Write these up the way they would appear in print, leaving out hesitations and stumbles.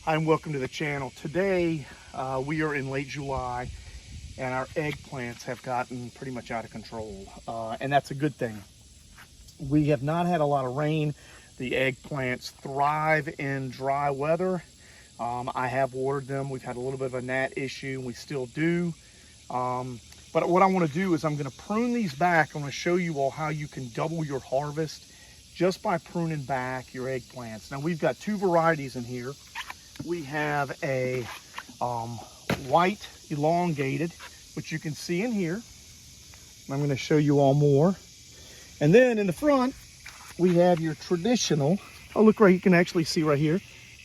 Hi and welcome to the channel. Today we are in late July and our eggplants have gotten pretty much out of control, and that's a good thing. We have not had a lot of rain. The eggplants thrive in dry weather. I have watered them. We've had a little bit of a gnat issue, and we still do. But what I want to do is I'm going to prune these back. I'm going to show you all how you can double your harvest just by pruning back your eggplants. Now we've got two varieties in here. We have a white elongated, which you can see in here. I'm going to show you all more. And then in the front, we have your traditional. Oh, look right, you can actually see right here.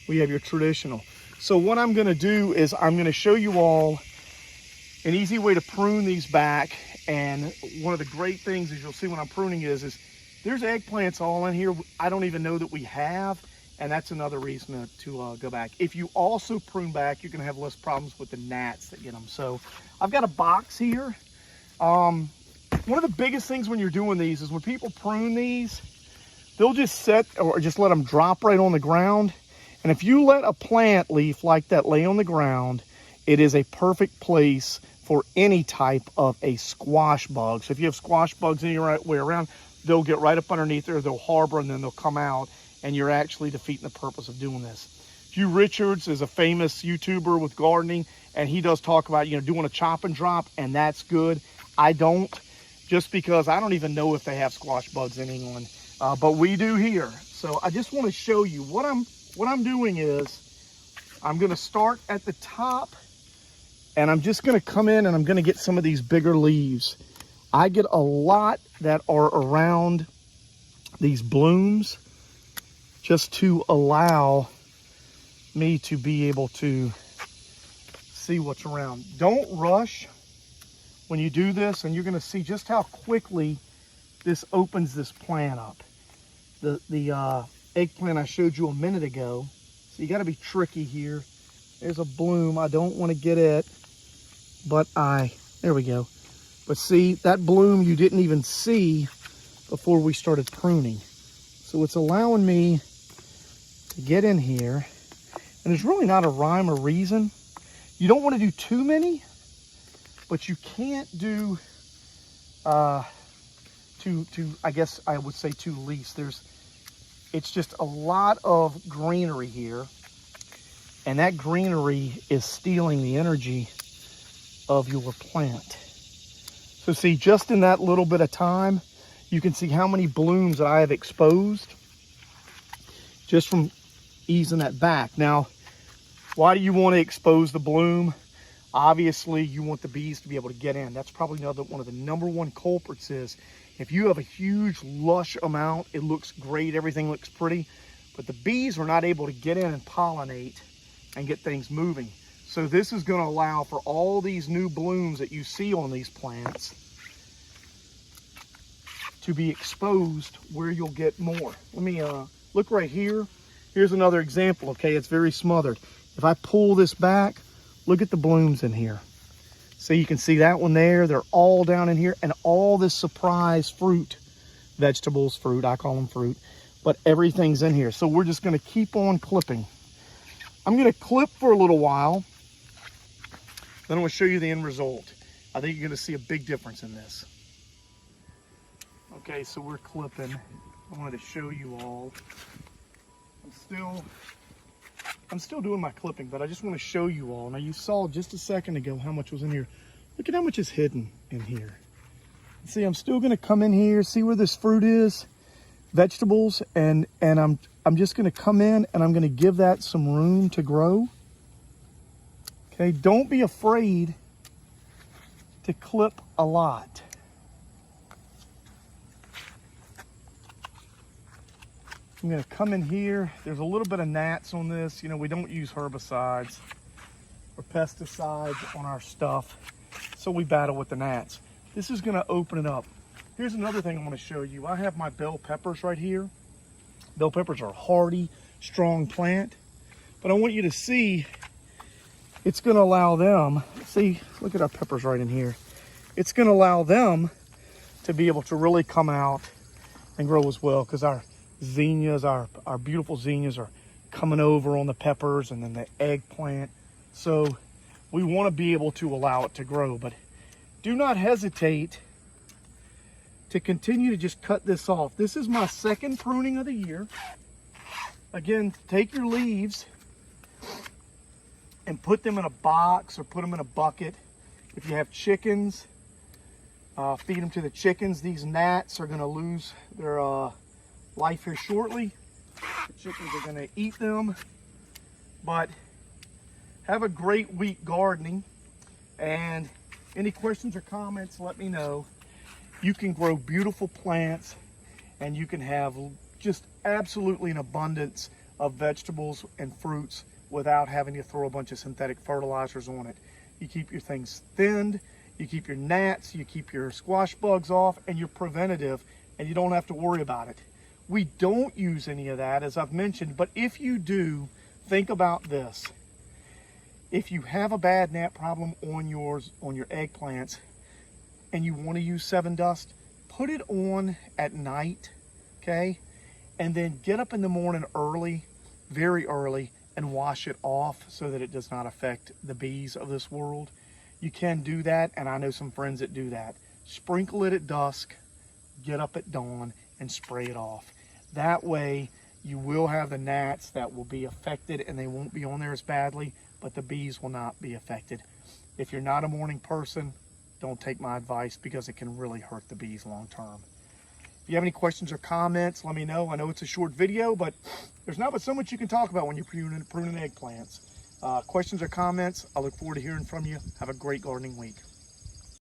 We have your traditional. So what I'm going to do is I'm going to show you all an easy way to prune these back. And one of the great things, as you'll see when I'm pruning, is there's eggplants all in here I don't even know that we have. And that's another reason to go back. If you also prune back, you're gonna have less problems with the gnats that get them. So I've got a box here. One of the biggest things when you're doing these is when people prune these, they'll just set or just let them drop right on the ground. And if you let a plant leaf like that lay on the ground, it is a perfect place for any type of a squash bug. So if you have squash bugs anywhere way around, they'll get right up underneath there, they'll harbor, and then they'll come out. And you're actually defeating the purpose of doing this. Hugh Richards is a famous YouTuber with gardening, and he does talk about, doing a chop and drop, and that's good. I don't, just because I don't even know if they have squash bugs in England, but we do here. So I just want to show you what I'm doing is I'm going to start at the top, and I'm just going to come in and I'm going to get some of these bigger leaves. I get a lot that are around these blooms, just to allow me to be able to see what's around. Don't rush when you do this, and you're going to see just how quickly this opens this plant up. The eggplant I showed you a minute ago, so you got to be tricky here. There's a bloom. I don't want to get it, but there we go. But see, that bloom you didn't even see before we started pruning. So it's allowing me to get in here, and there's really not a rhyme or reason. You don't want to do too many, but you can't do I guess I would say too least. It's just a lot of greenery here, and that greenery is stealing the energy of your plant. So see, just in that little bit of time, you can see how many blooms that I have exposed just from easing that back. Now, why do you want to expose the bloom? Obviously, you want the bees to be able to get in. That's probably one of the number one culprits is if you have a huge, lush amount, it looks great, everything looks pretty, but the bees are not able to get in and pollinate and get things moving. So this is going to allow for all these new blooms that you see on these plants to be exposed where you'll get more. Let me look right here. Here's another example, okay? It's very smothered. If I pull this back, look at the blooms in here. So you can see that one there. They're all down in here, and all this surprise fruit, vegetables, fruit, I call them fruit, but everything's in here. So we're just gonna keep on clipping. I'm gonna clip for a little while, then I'm gonna show you the end result. I think you're gonna see a big difference in this. Okay, so we're clipping. I wanted to show you all. I'm still doing my clipping, but I just want to show you all. Now you saw just a second ago how much was in here. Look at how much is hidden in here. See, I'm still going to come in here, see where this fruit is, vegetables, and I'm just going to come in and I'm going to give that some room to grow. Okay, don't be afraid to clip a lot. I'm going to come in here. There's a little bit of gnats on this. We don't use herbicides or pesticides on our stuff, so we battle with the gnats. This is going to open it up. Here's another thing I want to show you. I have my bell peppers right here. Bell peppers are a hardy, strong plant, but I want you to see it's going to allow them, see, look at our peppers right in here. It's going to allow them to be able to really come out and grow as well, because our zinnias, our beautiful zinnias are coming over on the peppers and then the eggplant. So we want to be able to allow it to grow, but do not hesitate to continue to just cut this off. This is my second pruning of the year. Again, take your leaves and put them in a box or put them in a bucket. If you have chickens, feed them to the chickens. These gnats are going to lose their life here shortly. The chickens are going to eat them. But have a great week gardening. And any questions or comments, let me know. You can grow beautiful plants and you can have just absolutely an abundance of vegetables and fruits without having to throw a bunch of synthetic fertilizers on it. You keep your things thinned, you keep your gnats, you keep your squash bugs off, and you're preventative, and you don't have to worry about it. We don't use any of that, as I've mentioned, but if you do, think about this. If you have a bad gnat problem on your eggplants and you want to use 7 Dust, put it on at night, okay? And then get up in the morning early, very early, and wash it off so that it does not affect the bees of this world. You can do that, and I know some friends that do that. Sprinkle it at dusk, get up at dawn, and spray it off. That way, you will have the gnats that will be affected, and they won't be on there as badly, but the bees will not be affected. If you're not a morning person, don't take my advice because it can really hurt the bees long term. If you have any questions or comments, let me know. I know it's a short video, but there's not but so much you can talk about when you're pruning eggplants. Questions or comments, I look forward to hearing from you. Have a great gardening week.